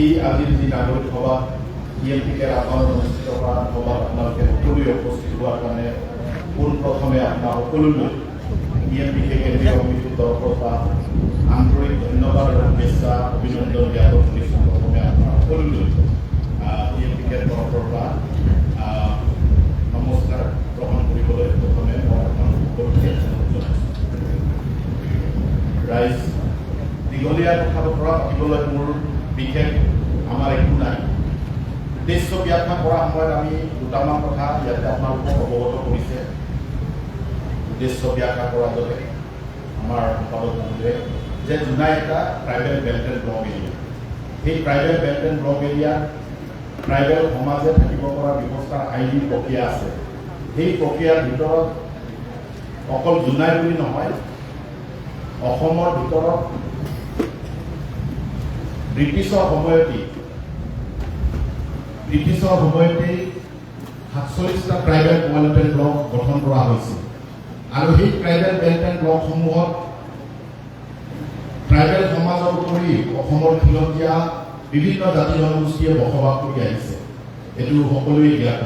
এই আজিৰ যি নাগৰিক সভা EMPকে আহ্বানত অনুষ্ঠিত কৰা সভাত আপোনালোকে সকলোৱে উপস্থিত হোৱাৰ কাৰণে পোনপ্ৰথমে আপোনাৰ সকলোলৈ EMPকে কেন্দ্ৰীয় কমিটিৰ তৰফৰ পৰা আন্তৰিক ধন্যবাদ আৰু শুভেচ্ছা অভিনন্দন জ্ঞাপন কৰিছোঁ। প্ৰথমে আপোনাৰ সকলোলৈ EMPকে তৰফৰ পৰা নমস্কাৰ গ্ৰহণ কৰিবলৈ প্ৰথমে মই আপোনালোক সকলোকে জনাইছোঁ। ৰাইজ দীঘলীয়া কথা বতৰা পাতিবলৈ মোৰ বিশেষ আমাৰ একো নাই। উদ্দেশ্য ব্যাখ্যা কৰাৰ সময়ত আমি দুটামান কথা ইয়াতে আপোনালোকক অৱগত কৰিছে। উদ্দেশ্য ব্যাখ্যা কৰাৰ দৰে আমাৰ সম্পাদক মহোদয়ে যে জোনাই এটা tribal belt and block area. সেই ট্ৰাইবেল বেল্ট এণ্ড ব্লক এৰিয়াত ট্ৰাইবেল সমাজে থাকিব পৰা ব্যৱস্থাৰ আইনী প্ৰক্ৰিয়া আছে। সেই প্ৰক্ৰিয়াৰ ভিতৰত অকল জোনাই বুলি নহয়, অসমৰ ভিতৰত ব্ৰিটিছৰ সময়তেই 47টা ট্ৰাইবেল বেল্ট এণ্ড ব্লক গঠন কৰা হৈছিল আৰু সেই ট্ৰাইবেল বেল্ট এণ্ড ব্লকসমূহত ট্ৰাইবেল সমাজৰ উপৰি অসমৰ খিলঞ্জীয়া বিভিন্ন জাতি জনগোষ্ঠীয়ে বসবাস কৰি আহিছে। এইটো সকলোৱে জ্ঞাত।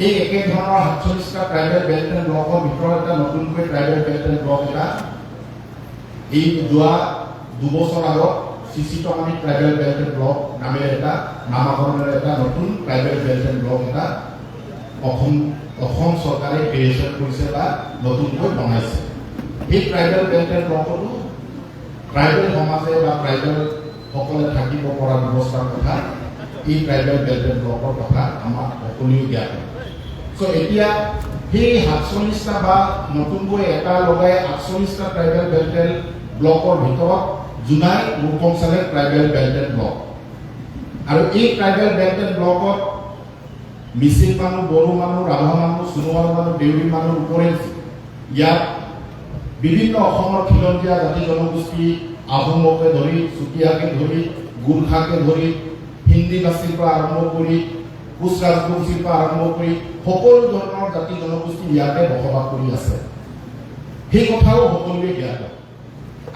এই একে ধৰণৰ 47টা ট্ৰাইবেল বেল্ট এণ্ড ব্লকৰ ভিতৰত এটা নতুনকৈ ট্ৰাইবেল বেল্ট এণ্ড ব্লক এটা এই যোৱা 2 বছৰ আগত চিচিটমানি ট্ৰাইবেল বেল্ট এণ্ড ব্লক নামেৰে এটা নামাকৰণৰ এটা নতুন ট্ৰাইবেল বেল্ট এণ্ড ব্লক এটা অসম চৰকাৰে ক্ৰিয়েশ্যন কৰিছে বা নতুনকৈ বনাইছে। এই ট্ৰাইবেল বেল্ট এণ্ড ব্লকতো ট্ৰাইবেল সমাজে বা ট্ৰাইবেল সকলে থাকিব পৰা ব্যৱস্থাৰ কথা, এই ট্ৰাইবেল বেল্ট এণ্ড ব্লকৰ কথা আমাৰ সকলোৱে জ্ঞাত। চ' এতিয়া সেই 47টা বা নতুনকৈ এটা লগাই 48টা ট্ৰাইবেল বেল্ট এণ্ড ব্লকৰ ভিতৰত Jonai Murkongselek tribal belt and block আৰু এই ট্ৰাইবেল বেল্ট এণ্ড ব্লকত মিচিং মানুহ, বড়ো মানুহ, ৰাভা মানুহ, সোণোৱাল মানুহ, দেউৰী মানুহৰ উপৰিঞ্চ ইয়াত বিভিন্ন অসমৰ খিলঞ্জীয়া জাতি জনগোষ্ঠী আহোমকে ধৰি, চুতীয়াকে ধৰি, গোৰ্খাকে ধৰি, হিন্দী ভাষীৰ পৰা আৰম্ভ কৰি, কোচ ৰাজবংশীৰ পৰা আৰম্ভ কৰি সকলো ধৰণৰ জাতি জনগোষ্ঠী ইয়াতে বসবাস কৰি আছে। সেই কথাও সকলোৱে জ্ঞাত।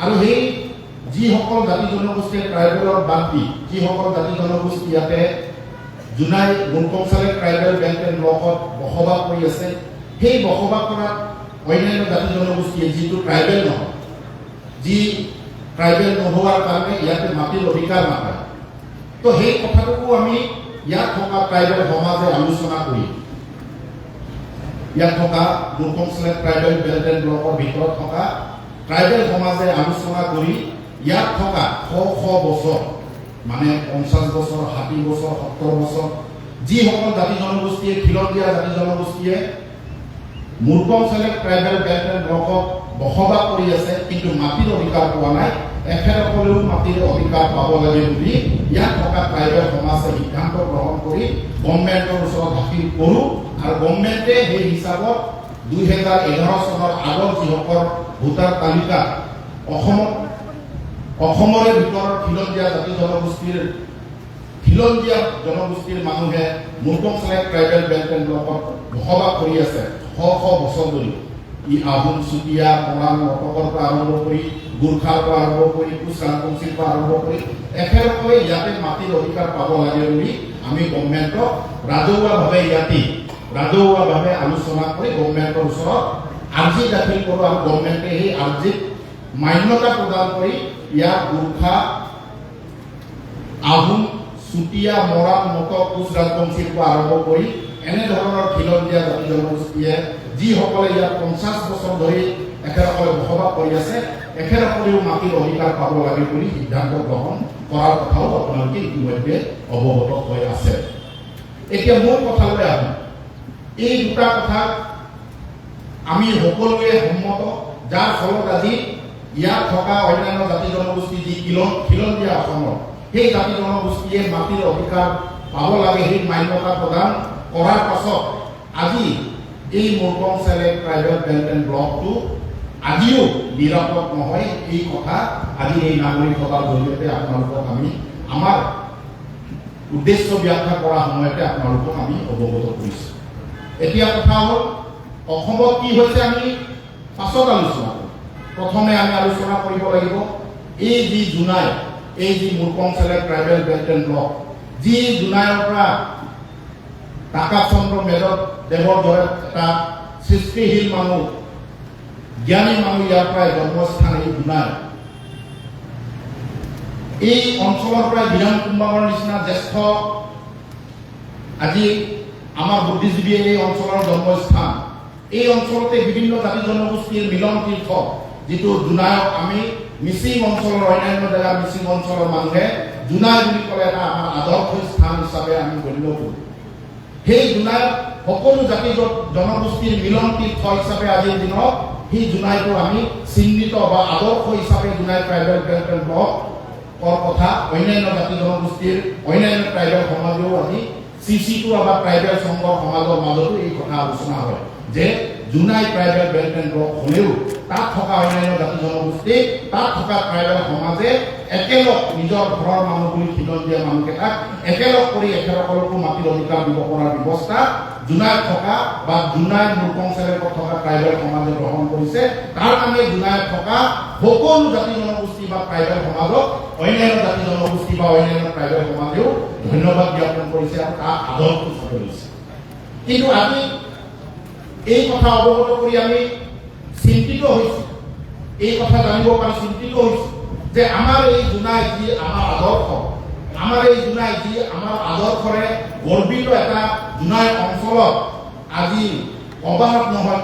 আৰু সেই যিসকল জাতি জনগোষ্ঠীয়ে ট্ৰাইবেলৰ বাদ দি যিসকল জাতি জনগোষ্ঠী ইয়াতে Jonai Murkongselek tribal belt and ব্লকত বসবাস কৰি আছে, সেই বসবাস কৰা অন্যান্য জাতি জনগোষ্ঠীয়ে যিটো ট্ৰাইবেল নহয়, যি ট্ৰাইবেল নোহোৱাৰ কাৰণে ইয়াতে মাটিৰ অধিকাৰ নাপায়। তো সেই কথাটোকো আমি ইয়াত থকা ট্ৰাইবেল সমাজে আলোচনা কৰি ইয়াত থকা মুৰকংচালে ট্ৰাইবেল বেল্ট এণ্ড ব্লকৰ ভিতৰত থকা ট্ৰাইবেল সমাজে আলোচনা কৰি ইয়াত থকা শ বছৰ মানে 50 বছৰ, 60 বছৰ, 70 বছৰ যিসকল জাতি জনগোষ্ঠীয়ে খিলঞ্জীয়া জাতি জনগোষ্ঠীয়ে মুৰকংচালে ট্ৰাইবেল বেল্ট এণ্ড ব্লকত বসবাস কৰি আছে কিন্তু মাটিৰ অধিকাৰ পোৱা নাই, এখেতসকলেও মাটিৰ অধিকাৰ পাব লাগে বুলি ইয়াত থকা ট্ৰাইবেল সমাজে সিদ্ধান্ত গ্ৰহণ কৰি গভৰ্ণমেণ্টৰ ওচৰত দাখিল কৰোঁ আৰু গভৰ্ণমেণ্টে সেই হিচাপত 2011 চনৰ আগত যিসকল ভোটাৰ তালিকা অসমৰে ভিতৰত খিলঞ্জীয়া জনগোষ্ঠীৰ মানুহে মুৰকংচালে ট্ৰাইবেল বেল্ট এণ্ড ব্লকত বসবাস কৰি আছে শ বছৰ ধৰি। ই আহোম, চুতীয়া, মৰাণ, মটকৰ পৰা আৰম্ভ কৰি, গোৰ্খাৰ পৰা আৰম্ভ কৰি, কোচ ৰাজবংশীৰ পৰা আৰম্ভ কৰি একেলগে ইয়াতে মাটিৰ অধিকাৰ পাব লাগে বুলি আমি গভৰ্ণমেণ্টক ৰাজহুৱাভাৱে আলোচনা কৰি গভৰ্ণমেণ্টৰ ওচৰত আৰ্জি দাখিল কৰোঁ আৰু গভৰ্ণমেণ্টে সেই আৰ্জিত মান্যতা প্ৰদান কৰি ইয়াত গোৰ্খা, আহোম, চুতীয়া, মৰাণ, মটক, কোচ ৰাজবংশীৰ পৰা আৰম্ভ কৰি এনেধৰণৰ খিলঞ্জীয়া জাতি জনগোষ্ঠীয়ে যিসকলে ইয়াত 50 বছৰ ধৰি একেলগে বসবাস কৰি আছে একেলগেও মাটিৰ অধিকাৰ পাব লাগে বুলি সিদ্ধান্ত গ্ৰহণ কৰাৰ কথাও আপোনালোকে ইতিমধ্যে অৱগত হৈ আছে। এতিয়া মোৰ কথালৈ আহোঁ। এই দুটা কথা আমি সকলোৱে সন্মত, যাৰ ফলত আজি ইয়াত থকা অন্যান্য জাতি জনগোষ্ঠী যি খিলঞ্জীয়া অসমৰ সেই জাতি জনগোষ্ঠীয়ে মাটিৰ অধিকাৰ পাব লাগে, সেই মান্যতা প্ৰদান কৰাৰ পাছত আজি এই মুৰকংচালে ট্ৰাইবেল বেল্ট এণ্ড ব্লকটো আজিও নিৰাপদ নহয়। এই কথা আজি এই নাগৰিক সভাৰ জৰিয়তে আপোনালোকক আমি আমাৰ উদ্দেশ্য ব্যাখ্যা কৰাৰ সময়তে আপোনালোকক আমি অৱগত কৰিছোঁ। এতিয়া কথা হ'ল অসমত কি হৈছে আমি পাছত আলোচনা কৰিম। প্ৰথমে আমি আলোচনা কৰিব লাগিব এই যি জোনাই এই যি Murkongselek tribal belt and block যি জোনাইৰ পৰা টাকা চন্দ্ৰ মেজৰ দেৱৰ দৰে এটা সৃষ্টিশীল মানুহ জ্ঞানী মানুহ ইয়াৰ পৰাই জন্মস্থান এই জোনাই এই অঞ্চলৰ পৰাই বিধান কুম্ভাৰৰ নিচিনা জ্যেষ্ঠ আজি আমাৰ বুদ্ধিজীৱীয়ে এই অঞ্চলৰ জন্মস্থান এই অঞ্চলতে বিভিন্ন জাতি জনগোষ্ঠীৰ মিলন তীৰ্থ যিটো জোনাইক আমি মিচিং অঞ্চলৰ অন্যান্য জেগা মিচিং অঞ্চলৰ মানুহে জোনাই বুলি ক'লে এটা আমাৰ আদৰ্শ স্থান হিচাপে আমি গণ্য কৰোঁ সেই জোনাই সকলো জাতি জনগোষ্ঠীৰ মিলন তীৰ্থ হিচাপে আজিৰ দিনত সেই জোনাইটো আমি চিহ্নিত বা আদৰ্শ হিচাপে জোনাই ট্ৰাইবেল বেল্ট এণ্ড ব্লকৰ কথা অন্যান্য জাতি জনগোষ্ঠীৰ অন্যান্য ট্ৰাইবেল সমাজেও আজি CC2 বা ট্ৰাইবেল সংঘ সমাজৰ মাজতো এই কথা আলোচনা হয় যে Jonai tribal belt and block হ'লেও তাত থকা অন্যান্য জাতি জনগোষ্ঠী তাত থকা ট্ৰাইবেল সমাজে একেলগ নিজৰ ঘৰৰ মানুহ বুলি খিলন দিয়া মানুহকেইটাক একেলগ কৰি একেলগকো মাটিৰ অধিকাৰ দিব পৰাৰ ব্যৱস্থা জোনাইত থকা বা জোনাই মুৰকং চেলেকত থকা ট্ৰাইবেল সমাজে গ্ৰহণ কৰিছে তাৰ কাৰণে জোনাইত থকা সকলো জাতি জনগোষ্ঠী বা ট্ৰাইবেল সমাজক অন্যান্য জাতি জনগোষ্ঠী বা অন্যান্য ট্ৰাইবেল সমাজেও ধন্যবাদ জ্ঞাপন কৰিছে আৰু তাক আদৰ্শ হিচাপে লৈছে কিন্তু আজি এই কথা অৱগত কৰি আমি চিন্তিত হৈছোঁ এই কথা জানিব পাৰি চিন্তিত হৈছোঁ যে আমাৰ এই জোনাই যি আমাৰ আদৰ্শ আমাৰ এই জোনাই যি আমাৰ আদৰ্শৰে গৰ্বিত এটা জোনাই অঞ্চলত আজি কবাত নহয়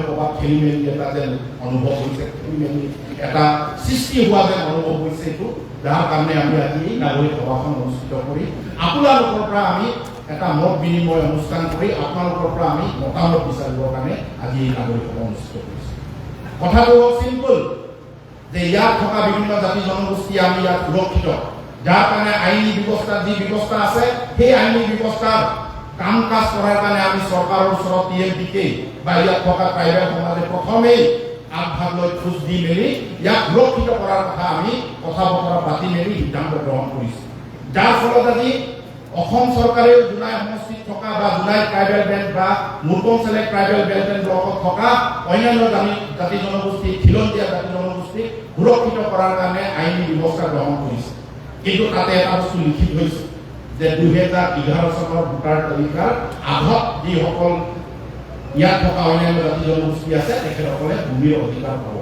কবাত খেলি মেলি এটা যেন অনুভৱ হৈছে খেলি মেলি এটা সৃষ্টি হোৱা যেন অনুভৱ হৈছে এইটো যাৰ কাৰণে আমি আজি নাগৰিক সভাখন অনুষ্ঠিত কৰি আপোনালোকৰ পৰা আমি এটা মত বিনিময় অনুষ্ঠান কৰি আপোনালোকৰ পৰা আমি মতামত বিচাৰিবৰ কাৰণে আজি এই নাগৰিক সভা অনুষ্ঠিত কৰিছোঁ কথাটো হ'ল চিম্পল যে ইয়াত থকা বিভিন্ন জাতি জনগোষ্ঠী আমি ইয়াত সুৰক্ষিত যাৰ কাৰণে আইনী ব্যৱস্থা যি ব্যৱস্থা আছে সেই আইনী ব্যৱস্থাৰ কাম কাজ কৰাৰ কাৰণে আমি চৰকাৰৰ ওচৰত TMDK বা ইয়াত থকা ট্ৰাইবেল সমাজে প্ৰথমেই আগভাগ লৈ খোজ দি মেলি ইয়াক সুৰক্ষিত কৰাৰ কথা আমি কথা বতৰা পাতি মেলি সিদ্ধান্ত গ্ৰহণ কৰিছোঁ যাৰ ফলত আজি অসম চৰকাৰেও জোনাই সমষ্টিত থকা বা জোনাই ট্ৰাইবেল বেল্ট বা মুৰকং চেলেক্ট ট্ৰাইবেল বেল্ট এণ্ড ব্লকত থকা অন্যান্য জাতি জনগোষ্ঠী খিলন দিয়া জাতি জনগোষ্ঠীক সুৰক্ষিত কৰাৰ কাৰণে আইনী ব্যৱস্থা গ্ৰহণ কৰিছে কিন্তু তাতে এটা বস্তু লিখিত হৈছে যে 2011 চনৰ ভোটাৰ তালিকাৰ আগত যিসকল ইয়াত থকা অন্যান্য জাতি জনগোষ্ঠী আছে তেখেতসকলে ভূমিৰ অধিকাৰ পাব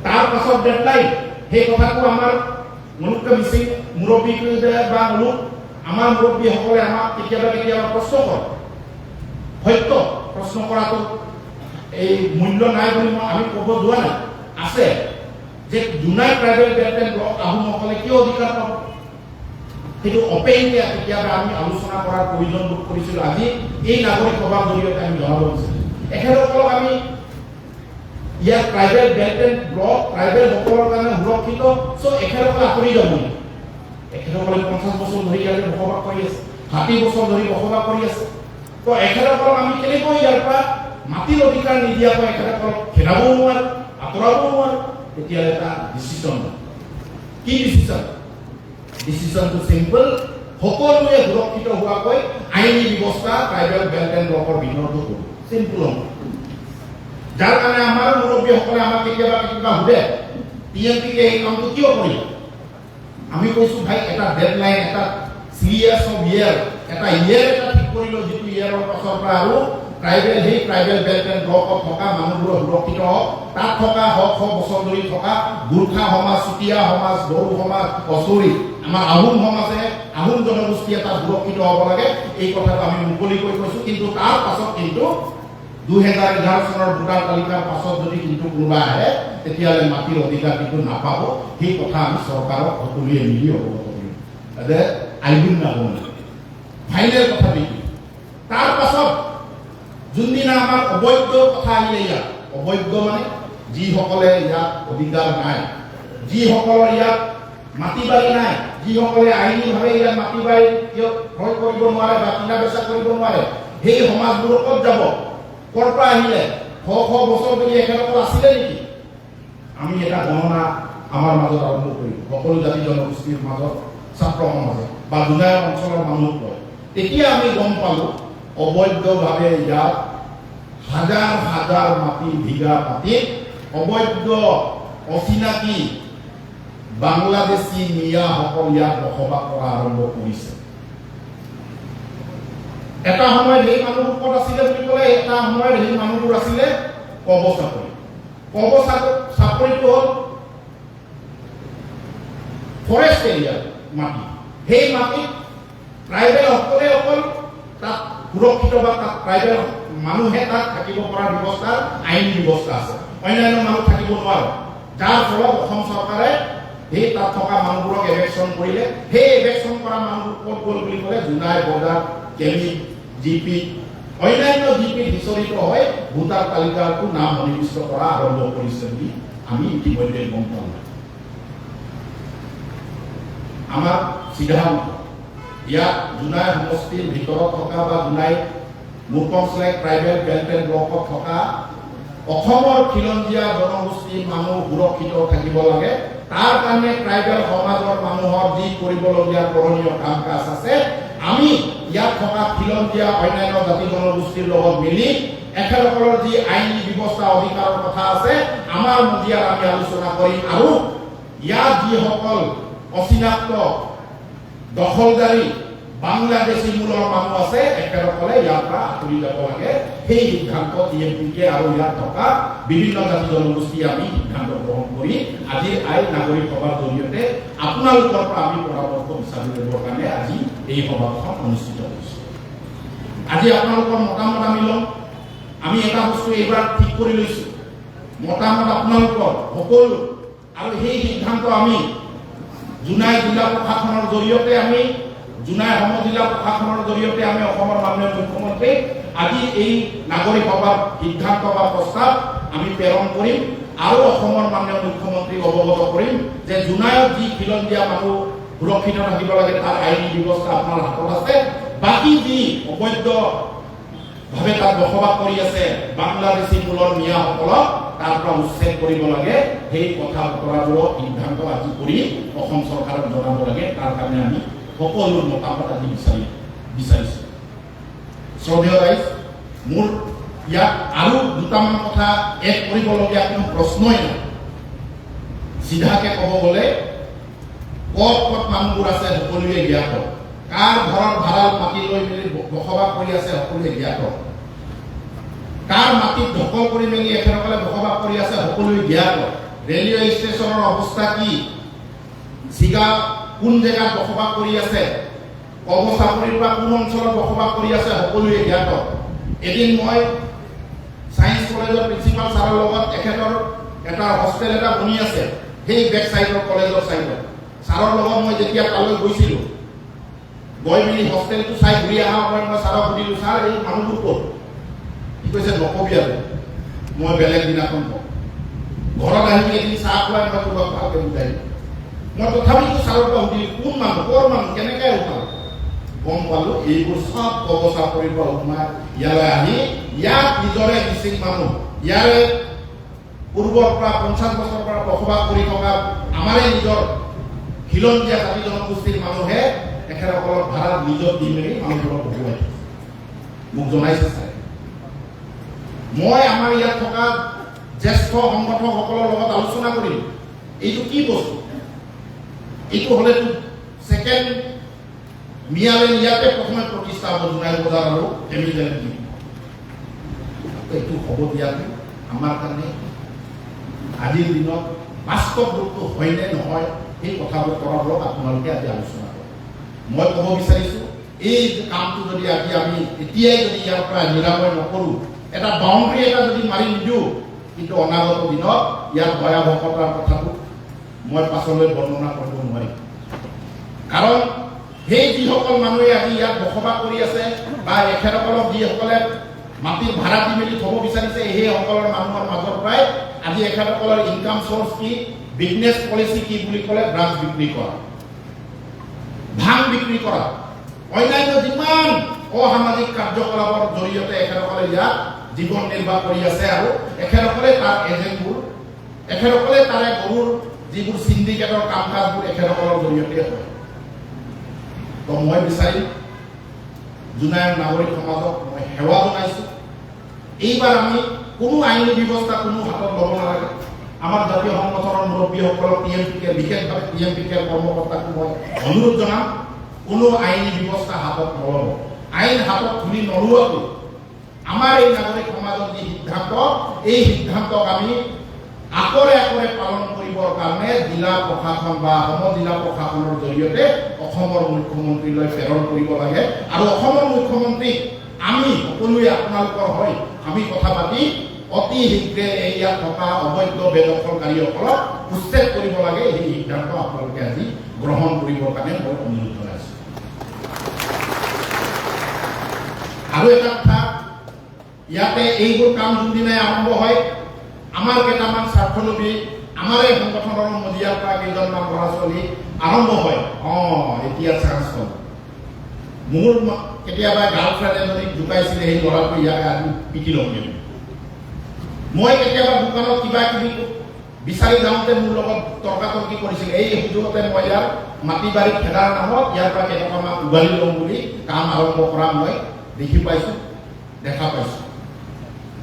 তাৰ পাছত ডেডলাইন সেই কথাটো আমাৰ মুখ্য মিচিং মুৰব্বী বা আমাৰ মুৰব্বীসকলে আমাক কেতিয়াবা প্ৰশ্ন কৰে সত্য প্ৰশ্ন কৰাটো এই মূল্য নাই বুলি আমি ক'ব যোৱা নাই আছে যে Jonai tribal belt and block আহোমসকলে কিয় অধিকাৰ পাব সেইটো অপেনলি কেতিয়াবা আমি আলোচনা কৰাৰ প্ৰয়োজন বোধ কৰিছিলোঁ আজি এই নাগৰিক সভাৰ জৰিয়তে আমি জনাব বিচাৰিছোঁ এখেতসকলক আমি ইয়াত ট্ৰাইবেল বেল্ট এণ্ড ব্লক ট্ৰাইবেলসকলৰ কাৰণে সুৰক্ষিত এখেতসকলে আঁতৰি যাব নেকি এখেতসকলে 50 বছৰ ধৰি ইয়াতে বসবাস কৰি আছে 60 বছৰ ধৰি বসবাস কৰি আছে এখেতসকলক আমি কেনেকৈ ইয়াৰ পৰা মাটিৰ অধিকাৰ নিদিয়াকৈ এখেতসকলক খেদাবও নোৱাৰোঁ আঁতৰাবও নোৱাৰোঁ তেতিয়াহ'লে এটা ডিচিশ্যন কি ডিচিশ্যনটো চিম্পল সকলোৱে সুৰক্ষিত হোৱাকৈ আইনী ব্যৱস্থা ট্ৰাইবেল বেল্ট এণ্ড ব্লকৰ ভিতৰতো কৰোঁ চিম্পল যাৰ কাৰণে আমাৰ মুৰব্বীসকলে আমাক কেতিয়াবা সোধে TMDK এই কামটো কিয় কৰিলে আমি কৈছোঁ ভাই এটা ডেডলাইন এটা সিৰিয়াছ অফ ইয়াৰ এটা ইয়াৰ এটা ঠিক কৰিলোঁ যিটো ইয়াৰৰ পাছৰ পৰা আৰু ট্ৰাইবেল বেল্ট এণ্ড ব্লকত থকা মানুহবোৰ সুৰক্ষিত হওক তাত থকা শ বছৰ ধৰি থকা গোৰ্খা সমাজ চুতীয়া সমাজ বড়ো সমাজ কছৰী আমাৰ আহোম সমাজে আহোম জনগোষ্ঠী এটা সুৰক্ষিত হ'ব লাগে এই কথাটো আমি মুকলিকৈ কৈছোঁ কিন্তু তাৰ পাছত কিন্তু 2011 চনৰ ভোটাৰ তালিকাৰ পাছত যদি কিন্তু কোনোবা আহে তেতিয়াহ'লে মাটিৰ অধিকাৰ কিন্তু নাপাব সেই কথা আমি চৰকাৰক সকলোৱে মিলি অৱগত কৰিম যে আইন নাগৰিক ফাইনেল কথা দেখি তাৰ পাছত যোনদিনা আমাৰ অবৈধ কথা আহিলে ইয়াত অবৈধ মানে যিসকলে ইয়াত অধিকাৰ নাই যিসকলৰ ইয়াত মাটি বাৰী নাই যিসকলে আইনীভাৱে ইয়াত মাটি বাৰী ক্ৰয় কৰিব নোৱাৰে বা কিনা বেচা কৰিব নোৱাৰে সেই সমাজবোৰ ক'ত যাব ক'ৰ পৰা আহিলে শ বছৰ ধৰি এখেতসকল আছিলে নেকি আমি এটা গণনা আমাৰ মাজত আৰম্ভ কৰিম সকলো জাতি জনগোষ্ঠীৰ মাজত ছাত্ৰ সমাজে বা জোনাই অঞ্চলৰ মানুহক লয় তেতিয়া আমি গম পালোঁ অবৈধভাৱে ইয়াত হাজাৰ মাটি বিঘা মাটিত অবৈধ অচিনাকি বাংলাদেশী মিয়াসকল ইয়াত বসবাস কৰা আৰম্ভ কৰিছে। এটা সময়ত সেই মানুহবোৰ ক'ত আছিলে বুলি ক'লে, এটা সময়ত সেই মানুহবোৰ আছিলে কব চাপৰি। কব চাপৰিটো হ'ল ফৰেষ্ট এৰিয়াৰ মাটি। সেই মাটিত ট্ৰাইবেল সকলে অকল তাত সুৰক্ষিত বা তাত ট্ৰাইবেল মানুহে তাত থাকিব পৰা ব্যৱস্থা, আইন ব্যৱস্থা আছে, অন্যান্য মানুহ থাকিব নোৱাৰে। যাৰ ফলত অসম চৰকাৰে সেই তাত থকা মানুহবোৰক এভেকশ্যন কৰিলে। সেই এভেকশ্যন কৰা মানুহবোৰ ক'ত গ'ল বুলি ক'লে জোনাই, বৰ্ডাৰ, কেমি, জিপি, অন্যান্য জিপিত বিচৰিত হৈ ভোটাৰ তালিকাটো নাম সন্নিৱিষ্ট কৰা আৰম্ভ কৰিছে বুলি আমি ইতিমধ্যে গম পাওঁ। আমাৰ সিদ্ধান্ত ইয়াত জোনাই সমষ্টিৰ ভিতৰত থকা বা জোনাই মুৰকংচলেক ট্ৰাইবেল বেল্ট এণ্ড ব্লকত থকা অসমৰ খিলঞ্জীয়া জনগোষ্ঠীৰ মানুহ সুৰক্ষিত থাকিব লাগে। তাৰ কাৰণে ট্ৰাইবেল সমাজৰ মানুহৰ যি কৰিবলগীয়া কৰণীয় কাম কাজ আছে, আমি ইয়াত থকা খিলঞ্জীয়া অন্যান্য জাতি জনগোষ্ঠীৰ লগত মিলি এখেতসকলৰ যি আইনী ব্যৱস্থা অধিকাৰৰ কথা আছে, আমাৰ মজিয়াত আমি আলোচনা কৰিম। আৰু ইয়াত যিসকল অচিনাক্ত দখলদাৰী বাংলাদেশী মূলৰ মানুহ আছে, এখেতসকলে ইয়াৰ পৰা আঁতৰি যাব লাগে। সেই সিদ্ধান্ত DMPK আৰু ইয়াত থকা বিভিন্ন জাতি জনগোষ্ঠী আমি সিদ্ধান্ত গ্ৰহণ কৰি আজি আইন নাগৰিক সভাৰ জৰিয়তে আপোনালোকৰ পৰা আমি পৰামৰ্শ বিচাৰি ল'বৰ কাৰণে আজি এই সভাখন অনুষ্ঠিত কৰিছোঁ। আজি আপোনালোকৰ মতামত আমি ল'ম। আমি এটা বস্তু এইবাৰ ঠিক কৰি লৈছোঁ, মতামত আপোনালোকৰ সকলো, আৰু সেই সিদ্ধান্ত আমি জোনাই জিলা প্ৰশাসনৰ জৰিয়তে আমি জোনাই সমজিলা প্ৰশাসনৰ জৰিয়তে আমি অসমৰ মাননীয় মুখ্যমন্ত্ৰী আজি এই নাগৰিক সভাৰ সিদ্ধান্ত বা প্ৰস্তাৱ আমি প্ৰেৰণ কৰিম আৰু অসমৰ মাননীয় মুখ্যমন্ত্ৰীক অৱগত কৰিম যে জোনাইত যি খিলঞ্জীয়া মানুহ সুৰক্ষিত থাকিব লাগে তাৰ আইনী ব্যৱস্থা আপোনাৰ হাতত আছে। বাকী যি অবৈধভাৱে তাত বসবাস কৰি আছে বাংলাদেশী মূলৰ মিয়াসকলক তাৰ পৰা উচ্ছেদ কৰিব লাগে। সেই কথা বতৰাবোৰৰ সিদ্ধান্ত আজি কৰি অসম চৰকাৰক জনাব লাগে। তাৰ কাৰণে আমি সকলো মতামত আজি বিচাৰিছোঁ। শ্ৰদ্ধেয় ৰাইজ, মোৰ ইয়াত আৰু দুটামান কথা এড কৰিবলগীয়া কোনো প্ৰশ্নই নাই। চিধাকে ক'ব গ'লে ক'ত ক'ত মানুহবোৰ আছে সকলোৱে জ্ঞাত, কাৰ ঘৰত ভাড়াল মাটি লৈ মেলি বসবাস কৰি আছে সকলোৱে জ্ঞাত, কাৰ মাটিত দখল কৰি মেলি এখেতসকলে বসবাস কৰি আছে সকলোৱে জ্ঞাত, ৰেলৱে ষ্টেচনৰ অৱস্থা কি, চিগা কোন জেগাত বসবাস কৰি আছে, কব চাপৰিৰ পৰা কোন অঞ্চলত বসবাস কৰি আছে সকলোৱে জ্ঞাত। এদিন মই ছায়েন্স কলেজৰ প্ৰিন্সিপাল ছাৰৰ লগত এখেতৰ এটা হোষ্টেল এটা বনি আছে সেই বেক চাইডৰ কলেজৰ চাইডত। ছাৰৰ লগত মই যেতিয়া তালৈ গৈছিলোঁ, গৈ মেলি হোষ্টেলটো চাই ঘূৰি অহাৰ সময়ত মই ছাৰক সুধিলোঁ, ছাৰ এই মানুহবোৰ ক'ত? সি কৈছে নকবি আৰু, মই বেলেগ দিনাখন কম। ঘৰত আহি এদিন চাহ খুৱাই মই তোমাক ভালকৈ বুজাই দিম। মই তথাপিতো ছাৰৰ পৰা সুধিলোঁ কোন মানুহ, ক'ৰ মানুহ, কেনেকৈ উঠাল? গম পালোঁ এইবোৰ চব কব চাপৰিৰ পৰা সোমাই ইয়ালৈ আহি ইয়াত নিজৰে মিচিং মানুহ, ইয়াৰে পূৰ্বৰ পৰা 50 বছৰৰ পৰা বসবাস কৰি থকা আমাৰে নিজৰ খিলঞ্জীয়া জাতি জনগোষ্ঠীৰ মানুহে এখেতসকলক ভাড়া নিজৰ দি মেলি মানুহবোৰক বহুৱাই মোক জনাইছে। চাই মই আমাৰ ইয়াত থকা জ্যেষ্ঠ সংগঠকসকলৰ লগত আলোচনা কৰিলোঁ, এইটো কি বস্তু, এইটো হ'লেতো ছেকেণ্ড মিয়ালেন ইয়াতে প্ৰথমে প্ৰতিষ্ঠা হ'ব জোনাই বজাৰ আৰু এমিজেন। এইটো হ'ব দিয়াটো আমাৰ কাৰণে আজিৰ দিনত বাস্তৱ ৰূপটো হয়নে নহয় এই কথাবোৰ কৰাৰ লগত আপোনালোকে আজি আলোচনা কৰে। মই ক'ব বিচাৰিছোঁ এই কামটো যদি আজি আমি এতিয়াই যদি ইয়াৰ পৰা নিৰাময় নকৰোঁ, এটা বাউণ্ডৰী এটা যদি মাৰি নিদিওঁ, কিন্তু অনাগত দিনত ইয়াৰ ভয়াৱহতাৰ কথাটো মই পাছলৈ বৰ্ণনা কৰিব নোৱাৰিম। কাৰণ সেই যিসকল মানুহে আজি ইয়াত বসবাস কৰি আছে বা এখেতসকলক যিসকলে মাটিৰ ভাড়া দি মেলি থ'ব বিচাৰিছে, সেইসকলৰ মানুহৰ মাজৰ পৰাই আজি এখেতসকলৰ ইনকাম চ'ৰ্চ কি, বিজনেছ পলিচি কি বুলি ক'লে ড্ৰাগছ বিক্ৰী কৰা, ভাং বিক্ৰী কৰা, অন্যান্য যিমান অসামাজিক কাৰ্যকলাপৰ জৰিয়তে এখেতসকলে ইয়াত জীৱন নিৰ্বাহ কৰি আছে। আৰু এখেতসকলে তাৰ এজেণ্টবোৰ, এখেতসকলে তাৰে গৰুৰ যিবোৰ চিণ্ডিকেটৰ কাম কাজবোৰ এখেতসকলৰ জৰিয়তে হয়। তো মই বিচাৰিম জোনাইৰ নাগৰিক সমাজক মই সেৱা জনাইছোঁ, এইবাৰ আমি কোনো আইনী ব্যৱস্থা কোনো হাতত ল'ব নালাগে। আমাৰ জাতীয় সংগঠনৰ মুৰব্বীসকলক টিএমপিকে বিশেষভাৱে টিএমপিকে কৰ্মকৰ্তাক মই অনুৰোধ জনাম, কোনো আইনী ব্যৱস্থা হাতত নল'ব। আইন হাতত তুলি নলোৱাকৈ আমাৰ এই নাগৰিক সমাজৰ যি সিদ্ধান্ত, এই সিদ্ধান্তক আমি আকৰে আকৰে পালন কৰিবৰ কাৰণে জিলা প্ৰশাসন বা অসম জিলা প্ৰশাসনৰ জৰিয়তে অসমৰ মুখ্যমন্ত্ৰীলৈ প্ৰেৰণ কৰিব লাগে। আৰু অসমৰ মুখ্যমন্ত্ৰীক আমি সকলোৱে আপোনালোকৰ হৈ আমি কথা পাতি অতি শীঘ্ৰে ইয়াত থকা অবৈধ বেদখলকাৰীসকলক উচ্ছেদ কৰিব লাগে। এই সিদ্ধান্ত আপোনালোকে আজি গ্ৰহণ কৰিবৰ কাৰণে মই অনুৰোধ জনাইছোঁ। আৰু এটা কথা, ইয়াতে এইবোৰ কাম যোনদিনাই আৰম্ভ হয়, আমাৰ কেইটামান স্বাৰ্থলোভী আমাৰ এই সংগঠনৰ মজিয়াৰ পৰা কেইজনমান ল'ৰা ছোৱালী আৰম্ভ হয়, এতিয়া চান্স পাব। মোৰ কেতিয়াবা গাৰ্লফ্ৰেণ্ড এজনীক জোকাইছিলে, সেই ল'ৰাটো ইয়াকে আজি পিটি ল'ম। মই কেতিয়াবা দোকানত কিবা কিবি বিচাৰি যাওঁতে মোৰ লগত তৰ্কাতৰ্কি কৰিছিল। এই সুযোগতে মই ইয়াৰ মাটি বাৰী খেদাৰ নামত ইয়াৰ পৰা কেইটকামান উগালি ল'ম বুলি কাম আৰম্ভ কৰা মই দেখা পাইছোঁ।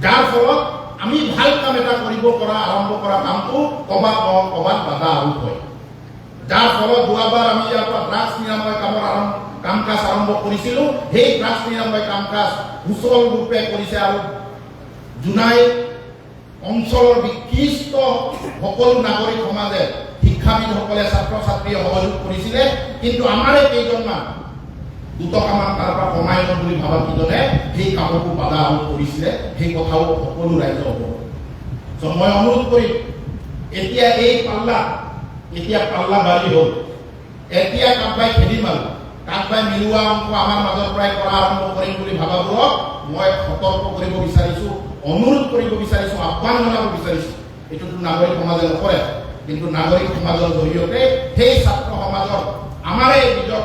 যাৰ ফলত আমি ভাল কাম এটা কৰিব পৰা আৰম্ভ কৰা কামটো ক'বাত বাধা আৰোপ হয়। যাৰ ফলত যোৱাবাৰ আমি ইয়াৰ পৰা ড্ৰাগছ নিৰাময় কাম কাজ আৰম্ভ কৰিছিলোঁ। সেই ড্ৰাগছ নিৰাময় কাম কাজ সুচল ৰূপে কৰিছে আৰু জোনাই অঞ্চলৰ বিশিষ্ট সকলো নাগৰিক সমাজে, শিক্ষাবিদসকলে, ছাত্ৰ ছাত্ৰীয়ে সহযোগ কৰিছিলে। কিন্তু আমাৰে কেইজনমান দুটকামান তাৰ পৰা কমাই ল'ম বুলি ভাবা কিজনে সেই কামকো বাধা আৰোপ কৰিছিলে। সেই কথাও সকলো ৰাইজে অৱগত। মই অনুৰোধ কৰিম, এতিয়া এই পাল্লা বাঢ়ি হ'ল। এতিয়া কাকবাই খেলি মাৰো, কাকবাই মিলোৱা অংক আমাৰ মাজৰ পৰাই কৰা আৰম্ভ কৰিম বুলি ভাবাবোৰক মই সতৰ্ক কৰিব বিচাৰিছোঁ, অনুৰোধ কৰিব বিচাৰিছোঁ, আহ্বান জনাব বিচাৰিছোঁ। এইটোতো নাগৰিক সমাজে নকৰে, কিন্তু নাগৰিক সমাজৰ জৰিয়তে সেই ছাত্ৰ সমাজৰ আমাৰে নিজৰ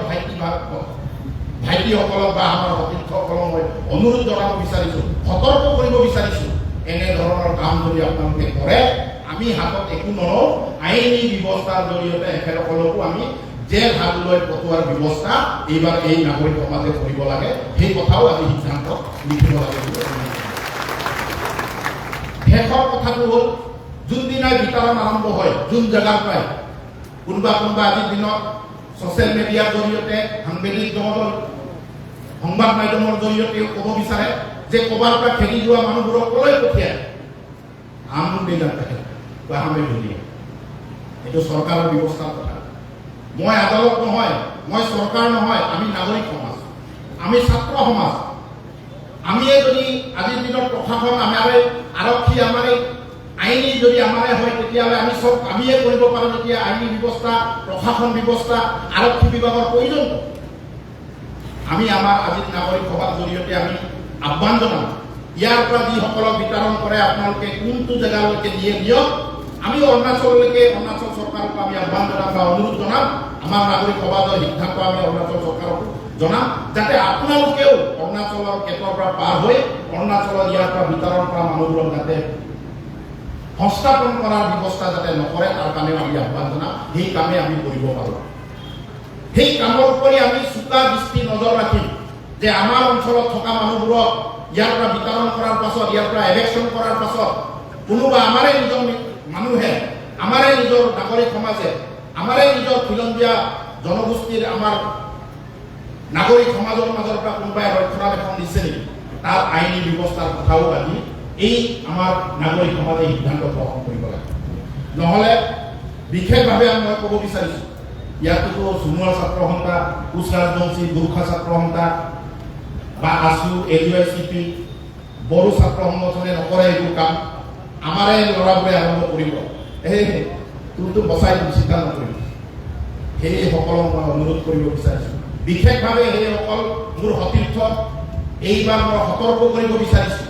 ভাইটিসকলক বা আমাৰ সতীৰ্থসকলক মই অনুৰোধ জনাব বিচাৰিছোঁ, সতৰ্ক কৰিব বিচাৰিছোঁ। এনেধৰণৰ কাম যদি আপোনালোকে কৰে, আমি হাতত একো নলওঁ। আইনী ব্যৱস্থাৰ জৰিয়তে এখেতসকলকো আমি জেল হাজতলৈ পঠোৱাৰ ব্যৱস্থা এইবাৰ এই নাগৰিক সমাজে কৰিব লাগে। সেই কথাও আজি সিদ্ধান্ত লিখিব লাগে। শেষৰ কথাটো হ'ল, যোনদিনাই বিতৰণ আৰম্ভ হয়, যোন জেগাৰ পৰাই কোনোবা আজিৰ দিনত ছ'চিয়েল মিডিয়াৰ জৰিয়তে, সাংবাদিক জগতৰ সংবাদ মাধ্যমৰ জৰিয়তে ক'ব বিচাৰে যে ক'ৰবাৰ পৰা খেলি যোৱা মানুহবোৰক ক'লৈ পঠিয়ায়, এইটো চৰকাৰৰ ব্যৱস্থাৰ কথা। মই আদালত নহয়, মই চৰকাৰ নহয়, আমি নাগৰিক সমাজ, আমি ছাত্ৰ সমাজ। আমিয়ে যদি আজিৰ দিনত প্ৰশাসন আমাৰে, আৰক্ষী আমাৰে, আইনী যদি আমাৰে হয়, তেতিয়াহ'লে আমি চব আমিয়ে কৰিব পাৰোঁ। তেতিয়া আইনী ব্যৱস্থা, প্ৰশাসন ব্যৱস্থা, আৰক্ষী বিভাগৰ প্ৰয়োজন। আমি আমাৰ আজিৰ নাগৰিক সভাৰ জৰিয়তে আমি আহ্বান জনাম, ইয়াৰ পৰা যিসকলক বিতৰণ কৰে আপোনালোকে কোনটো জেগালৈকে দিয়ে দিয়ক। আমি অৰুণাচললৈকে, অৰুণাচল চৰকাৰক আমি আহ্বান জনাম বা অনুৰোধ জনাম, আমাৰ নাগৰিক সমাজৰ সিদ্ধান্ত আমি অৰুণাচল চৰকাৰক জনাম, যাতে আপোনালোকেও অৰুণাচলৰ গেটৰ পৰা পাৰ হৈ অৰুণাচলৰ ইয়াৰ পৰা বিতৰণ কৰা মানুহবোৰক যাতে সংস্থাপন কৰাৰ ব্যৱস্থা যাতে নকৰে, তাৰ কাৰণে আমি আহ্বান জনাম। সেই কামে আমি কৰিব পাৰোঁ। সেই কামৰ উপৰি আমি চোকা দৃষ্টি নজৰ ৰাখিম যে আমাৰ অঞ্চলত থকা মানুহবোৰক ইয়াৰ পৰা বিতৰণ কৰাৰ পাছত, ইয়াৰ পৰা এভেকশ্যন কৰাৰ পাছত কোনোবা আমাৰে নিজৰ মানুহে, আমাৰে নিজৰ নাগৰিক সমাজে, আমাৰে নিজৰ খিলঞ্জীয়া জনগোষ্ঠীৰ আমাৰ নাগৰিক সমাজৰ মাজৰ পৰা কোনোবাই ৰক্ষণাবেক্ষণ দিছে নেকি, তাৰ আইনী ব্যৱস্থাৰ কথাও আজি এই আমাৰ নাগৰিক সমাজে সিদ্ধান্ত গ্ৰহণ কৰিব লাগে। নহ'লে বিশেষভাৱে মই ক'ব বিচাৰিছোঁ, ইয়াতোতো সোণোৱাল ছাত্ৰ সন্থা, কোচ ৰাজবংশী, গোৰ্খা ছাত্ৰ সন্থা বা আছু, AUICP, বড়ো ছাত্ৰ সংগঠনে নকৰে এইবোৰ কাম, আমাৰে ল'ৰাবোৰে আৰম্ভ কৰিব। তোৰতো বচাই চিন্তা নকৰিব। সেইসকলক মই অনুৰোধ কৰিব বিচাৰিছোঁ। বিশেষভাৱে সেইসকল মোৰ সতীৰ্থ, এইবাৰ মই সতৰ্ক কৰিব বিচাৰিছোঁ,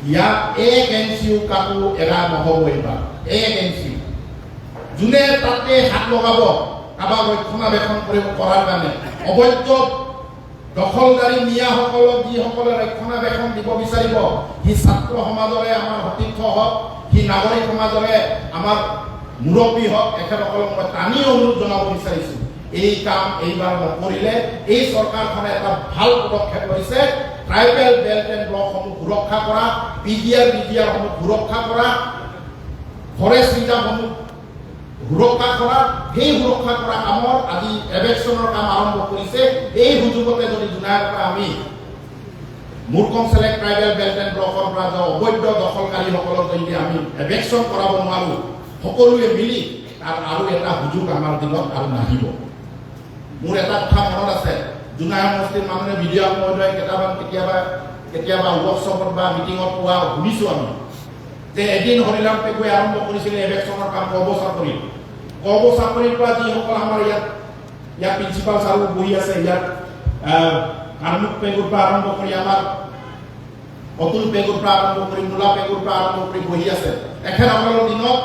ইয়াত এক এনচিও কাকো এৰা নহ'ব। এইবাৰ এক এনচিও যোনে তাতে হাত লগাব, কাৰোবাক ৰক্ষণাবেক্ষণ কৰাৰ কাৰণে, অবৈধ দখলদাৰী মিয়াসকলক যিসকলে ৰক্ষণাবেক্ষণ দিব বিচাৰিব, সি ছাত্ৰ সমাজৰে আমাৰ সতীৰ্থ হওক, সি নাগৰিক সমাজৰে আমাৰ মুৰব্বী হওক, এখেতসকলক মই টানি অনুৰোধ জনাব বিচাৰিছোঁ, এই কাম এইবাৰ নকৰিলে এই চৰকাৰখনে এটা ভাল পদক্ষেপ লৈছে। ট্ৰাইবেল বেল্ট এণ্ড ব্লকসমূহ সুৰক্ষা কৰা, PGR সমূহ সুৰক্ষা কৰা, ফৰেষ্ট ৰিজাৰ্ভসমূহ সুৰক্ষা কৰা, সেই সুৰক্ষা কৰা কামৰ আজি এভেকশ্যনৰ কাম আৰম্ভ কৰিছে। এই সুযোগতে যদি জুনাইৰ পৰা আমি মুৰকং চেলেক্ট ট্ৰাইবেল বেল্ট এণ্ড ব্লকৰ পৰা অবৈধ দখলকাৰীসকলক যদি আমি এভেকশ্যন কৰাব নোৱাৰোঁ, সকলোৱে মিলি তাৰ আৰু এটা সুযোগ আমাৰ দিনত আৰু নাহিব। মোৰ এটা কথা মনত আছে, জুনাই সমষ্টিৰ মানুহে ভিডিঅ' মহোদয় কেতিয়াবা ৱৰ্কশ্বপত বা মিটিঙত পোৱা শুনিছোঁ আমি যে এদিন হৰিৰাম পেগুৱে আৰম্ভ কৰিছিলে এভেকশ্যনৰ কাম কব চাকৰিৰ পৰা যিসকল আমাৰ ইয়াত প্ৰিন্সিপাল ছাৰো বহি আছে, ইয়াত কামৰূপ পেগুৰ পৰা আৰম্ভ কৰি আমাৰ অতুল পেগুৰ পৰা আৰম্ভ কৰি মূলা পেগুৰ পৰা আৰম্ভ কৰি বহি আছে, তেখেতসকলৰ দিনত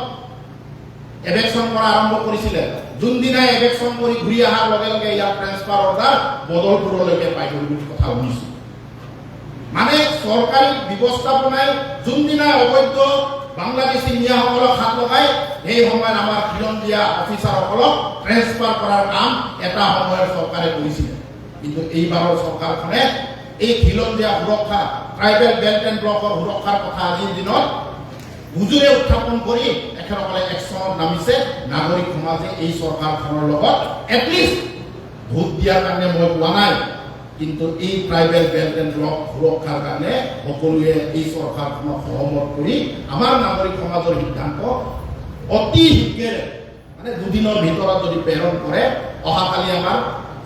এভেকশ্যন কৰা আৰম্ভ কৰিছিলে। যোনদিনাই এভেকশ্যন কৰি ঘূৰি অহাৰ লগে লগে ইয়াত ট্ৰেন্সফাৰ অৰ্ডাৰ বদলপুৰলৈকে পাই গ'ল বুলি কথা শুনিছোঁ। মানে চৰকাৰী ব্যৱস্থাপনাই যোনদিনাই অবৈধ বাংলাদেশী মিয়াসকলক হাত লগাই সেই সময়ত আমাৰ খিলঞ্জীয়া অফিচাৰসকলক ট্ৰেন্সফাৰ কৰাৰ কাম এটা সময়ত চৰকাৰে কৰিছিলে। কিন্তু এইবাৰৰ চৰকাৰখনে এই খিলঞ্জীয়া সুৰক্ষা, ট্ৰাইবেল বেল্ট এণ্ড ব্লকৰ সুৰক্ষাৰ কথা আজিৰ দিনত বুজুৰে উত্থাপন কৰি তেখেতসকলে একশ্যনত নামিছে। নাগৰিক সমাজে এই চৰকাৰখনৰ লগত এটলিষ্ট ভোট দিয়াৰ কাৰণে মই কোৱা নাই, কিন্তু এই ট্ৰাইবেল বেল্ট এণ্ড ব্লক সুৰক্ষাৰ কাৰণে সকলোৱে এই চৰকাৰখনক সহমত কৰি আমাৰ নাগৰিক সমাজৰ সিদ্ধান্ত অতি শীঘ্ৰে মানে দুদিনৰ ভিতৰত যদি প্ৰেৰণ কৰে, অহাকালি আমাৰ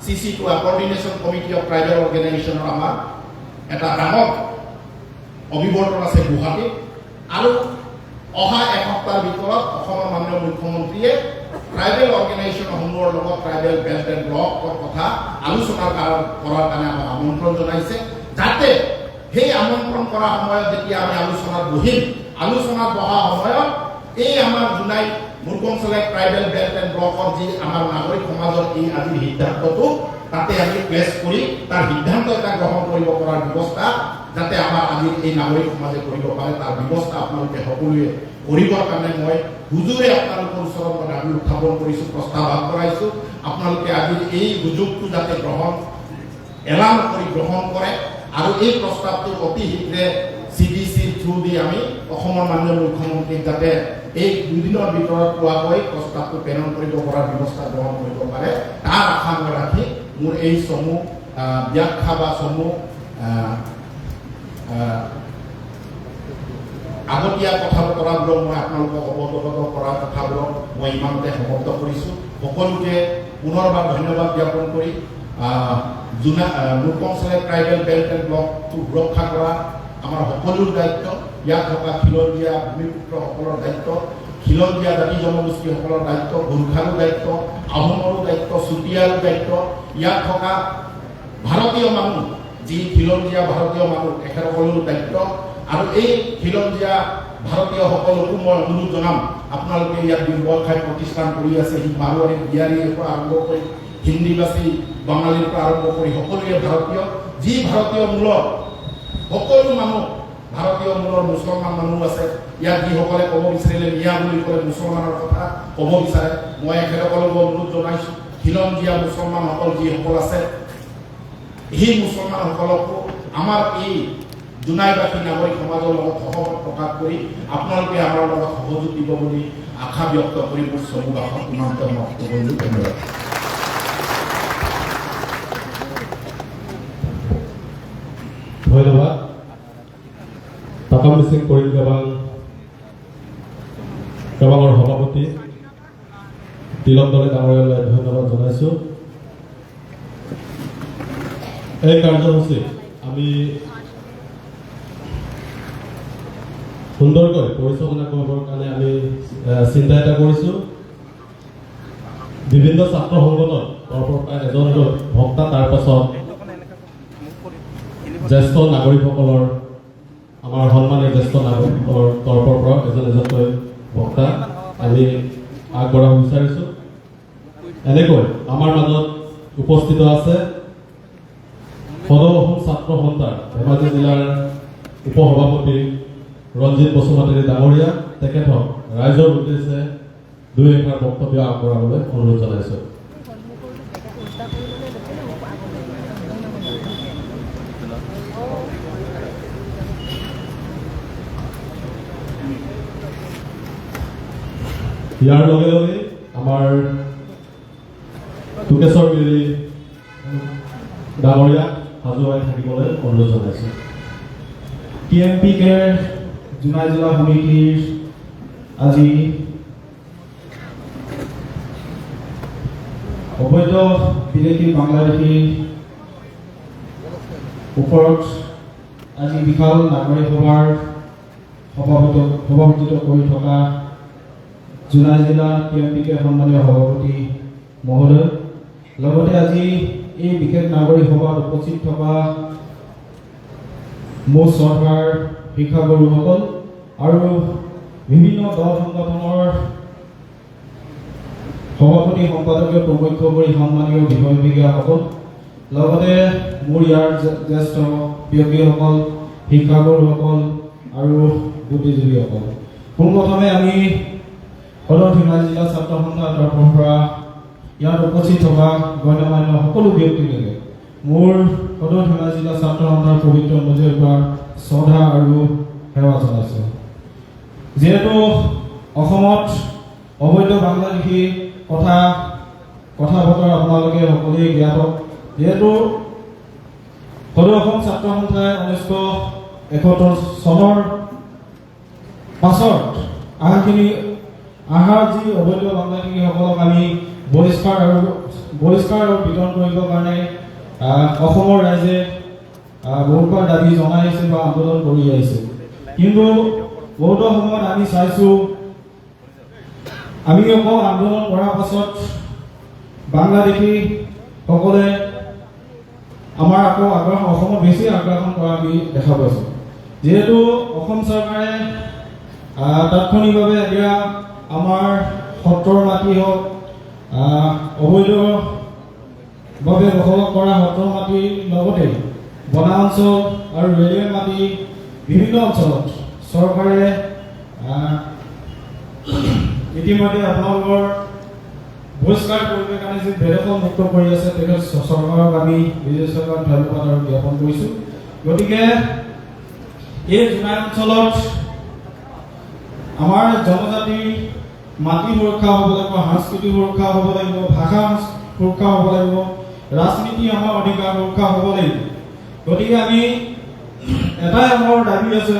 CC2 coordination committee of tribal অৰ্গেনাইজেশ্যনৰ আমাৰ এটা ডাঙৰ অভিৱৰ্তন আছে গুৱাহাটীত, আৰু অহা এসপ্তাহৰ ভিতৰত অসমৰ মাননীয় মুখ্যমন্ত্ৰীয়ে ট্ৰাইবেল অৰ্গেনাইজেশ্যনসমূহৰ লগত ট্ৰাইবেল বেল্ট এণ্ড ব্লকৰ কথা আলোচনা কৰাৰ কাৰণে আমাক আমন্ত্ৰণ জনাইছে, যাতে সেই আমন্ত্ৰণ কৰা সময়ত যেতিয়া আমি আলোচনাত বহিম, আলোচনাত বহা সময়ত এই আমাৰ জুনাই মুৰকং চেলেক্ট ট্ৰাইবেল বেল্ট এণ্ড ব্লকৰ যি আমাৰ নাগৰিক সমাজৰ এই আজিৰ সিদ্ধান্তটো তাতে আমি প্লেচ কৰি তাৰ সিদ্ধান্ত এটা গ্ৰহণ কৰিব পৰাৰ ব্যৱস্থা যাতে আমাৰ আজিৰ এই নাগৰিক সমাজে কৰিব পাৰে, তাৰ ব্যৱস্থা আপোনালোকে সকলোৱে কৰিবৰ কাৰণে মই হুজুৰে আপোনালোকৰ ওচৰত মই দাবী উত্থাপন কৰিছোঁ, প্ৰস্তাৱ আগবঢ়াইছোঁ। আপোনালোকে আজিৰ এই সুযোগটো যাতে এলান কৰি গ্ৰহণ কৰে, আৰু এই প্ৰস্তাৱটো অতি শীঘ্ৰে CDCৰ থ্ৰু দি আমি অসমৰ মাননীয় মুখ্যমন্ত্ৰীক যাতে এই দুদিনৰ ভিতৰত পোৱাকৈ প্ৰস্তাৱটো প্ৰেৰণ কৰিব পৰাৰ ব্যৱস্থা গ্ৰহণ কৰিব পাৰে, তাৰ আশা মই ৰাখি মোৰ এই চমু ব্যাখ্যা বা চমু আগতীয়া কথা বতৰাবোৰক মই আপোনালোকক অৱগত কৰাৰ কথাবোৰক মই ইমানতে সমাপ্ত কৰিছোঁ। সকলোকে পুনৰবাৰ ধন্যবাদ জ্ঞাপন কৰি মুৰকং চেলেক্ট ট্ৰাইবেল বেল্ট এণ্ড ব্লকটো সুৰক্ষা কৰা আমাৰ সকলোৰ দায়িত্ব, ইয়াত থকা খিলঞ্জীয়া ভূমিপুত্ৰসকলৰ দায়িত্ব, খিলঞ্জীয়া জাতি জনগোষ্ঠীসকলৰ দায়িত্ব, গোৰ্খাৰো দায়িত্ব, আহোমৰো দায়িত্ব, চুতীয়াৰো দায়িত্ব, ইয়াত থকা ভাৰতীয় মানুহ যি খিলঞ্জীয়া ভাৰতীয় মানুহ তেখেতসকলৰো দায়িত্ব। আৰু এই খিলঞ্জীয়া ভাৰতীয়সকলকো মই অনুৰোধ জনাম, আপোনালোকে ইয়াত ব্যৱসায় প্ৰতিষ্ঠান কৰি আছে, মাৰোৱাৰী বিহাৰীৰ পৰা আৰম্ভ কৰি হিন্দীভাষী বাঙালীৰ পৰা আৰম্ভ কৰি সকলোৱে ভাৰতীয়, যি ভাৰতীয় মূলৰ সকলো মানুহ, ভাৰতীয় মূলৰ মুছলমান মানুহ আছে ইয়াত, যিসকলে ক'ব বিচাৰিলে মিয়া বুলি ক'লে মুছলমানৰ কথা ক'ব বিচাৰে, মই এখেতসকলক অনুৰোধ জনাইছোঁ, খিলঞ্জীয়া মুছলমানসকল যিসকল আছে সেই মুছলমানসকলকো আমাৰ এই জুনাইবাসী নাগৰিক সমাজৰ লগত সহমত প্ৰকাশ কৰি আপোনালোকে আমাৰ লগত সহযোগ দিব বুলি আশা ব্যক্ত কৰি মোৰ চমু ভাষণ ইমানতে সমাপ্ত কৰিলোঁ। ধন্যবাদ। ধন্যবাদ। টাটা মিচিং কৰিম কেবাঙৰ সভাপতি তিলক দলে ডাঙৰীয়ালৈ ধন্যবাদ জনাইছোঁ। এই কাৰ্যসূচী আমি সুন্দৰকৈ পৰিচালনা কৰিবৰ কাৰণে আমি চিন্তা এটা কৰিছোঁ। বিভিন্ন ছাত্ৰ সংগঠনৰ তৰফৰ পৰা এজন বক্তা, তাৰ পাছত জ্যেষ্ঠ নাগৰিকসকলৰ, আমাৰ সন্মানীয় জ্যেষ্ঠ নাগৰিকৰ তৰফৰ পৰা এজনকৈ বক্তা আমি আগবঢ়াব বিচাৰিছোঁ। এনেকৈ আমাৰ মাজত উপস্থিত আছে সদৌ অসম ছাত্ৰ সন্থাৰ ধেমাজি জিলাৰ উপসভাপতি ৰঞ্জিত বসুমতাৰী ডাঙৰীয়া, তেখেতক ৰাইজৰ উদ্দেশ্যে দুই এষাৰ বক্তব্য আগবঢ়াবলৈ অনুৰোধ জনাইছোঁ। ইয়াৰ লগে লগে আমাৰ টুকেশ্বৰ বিৰি ডাঙৰীয়াক সাজু হৈ থাকিবলৈ অনুৰোধ জনাইছোঁ। TMPকে জোনাই জিলা সমিতিৰ আজি অবৈধ বিদেশী বাংলাদেশী ওপৰত আজি বিশাল নাগৰিক সভাৰ সভাপতিত্ব কৰি থকা জোনাই জিলা TMPকে সন্মানীয় সভাপতি মহোদয়, লগতে আজি এই বিশেষ নাগৰিক সভাত উপস্থিত থকা মোৰ শ্ৰদ্ধাৰ শিক্ষাগুৰুসকল আৰু বিভিন্ন দল সংগঠনৰ সভাপতি সম্পাদকীয় প্ৰমুখ্যপৰি সন্মানীয় বিষয়ববীয়াসকল, লগতে মোৰ ইয়াৰ জ্যেষ্ঠ ব্যক্তিসকল, শিক্ষাগুৰুসকল আৰু বুদ্ধিজীৱীসকল। পোনপ্ৰথমে আমি সদৌ ধেমাজি জিলা ছাত্ৰ সন্থাৰ তৰফৰ পৰা ইয়াত উপস্থিত থকা গণ্যমান্য সকলো ব্যক্তিলৈকে মোৰ সদৌ ধেমাজি জিলা ছাত্ৰ সন্থাৰ পবিত্ৰ মজিৰ পৰা শ্ৰদ্ধা আৰু সেৱা জনাইছোঁ। যিহেতু অসমত অবৈধ বাংলাদেশী কথা বতৰা আপোনালোকে সকলোৱে জ্ঞাত, যিহেতু সদৌ অসম ছাত্ৰ সন্থাই 1971 চনৰ পাছত আহাৰ যি অবৈধ বাংলাদেশীসকলক আমি বহিষ্কাৰ আৰু বিতৰণ কৰিবৰ কাৰণে অসমৰ ৰাইজে বহুবাৰ দাবী জনাই আহিছিল বা আন্দোলন কৰি আহিছিল। কিন্তু বহুতো সময়ত আমি চাইছোঁ আমি অকল আন্দোলন কৰাৰ পাছত বাংলাদেশীসকলে আমাৰ আকৌ অসমত বেছি আগ্ৰাসন কৰা আমি দেখা পাইছোঁ। যিহেতু অসম চৰকাৰে তাৎক্ষণিকভাৱে এতিয়া আমাৰ সত্ৰৰ মাটি হওক অবৈধভাৱে দখল কৰা সত্ৰৰ মাটিৰ লগতে বনাঞ্চল আৰু ৰেলৱে মাটি বিভিন্ন অঞ্চলত চৰকাৰে ইতিমধ্যে আপোনালোকৰ বহিষ্কাৰ কৰিবৰ কাৰণে যি বেদখল মুক্ত কৰি আছে তেখেত চৰকাৰক আমি বিজয় চৰকাৰক ধন্যবাদ আৰু জ্ঞাপন কৰিছোঁ। গতিকে এই জোনাই অঞ্চলত আমাৰ জনজাতিৰ মাটি সুৰক্ষা হ'ব লাগিব, সাংস্কৃতিক সুৰক্ষা হ'ব লাগিব, ভাষা সুৰক্ষা হ'ব লাগিব, ৰাজনীতি আমাৰ অধিকাৰ সুৰক্ষা হ'ব লাগিব। গতিকে আমি এটাই আমাৰ দাবী আছে,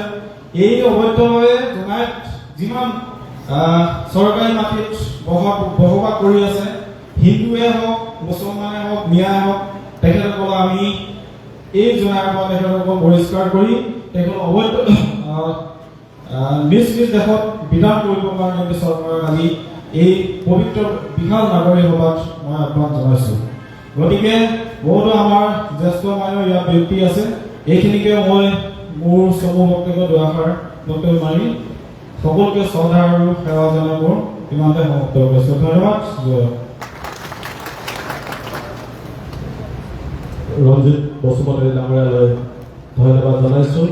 এই অবৈধভাৱে জোনাইত যিমান চৰকাৰী মাটিত বসবাস কৰি আছে, হিন্দুৱে হওক, মুছলমানে হওক, মিয়াই হওক, তেখেতসকলক আমি এই জোনাইৰ পৰা তেখেতসকলক বহিষ্কাৰ কৰি তেখেতক অবৈধ নিজ নিজ দেশত বিধান কৰিবৰ কাৰণে আমি চৰকাৰক আজি এই পবিত্ৰ বিশাল নাগৰিক সভাত মই আহ্বান জনাইছোঁ। গতিকে বহুতো আমাৰ জ্যেষ্ঠ মান্য ইয়াত ব্যক্তি আছে, এইখিনিকে মই মোৰ চমু বক্তব্য দুআষাৰ বক্তব্য মাৰি সকলোকে শ্ৰদ্ধা আৰু সেৱা জনাই মোৰ ইমানতে সমাপ্ত কৰিছোঁ। ধন্যবাদ। ৰঞ্জিত বসুমতাৰী ডাঙৰীয়ালৈ ধন্যবাদ জনাইছোঁ।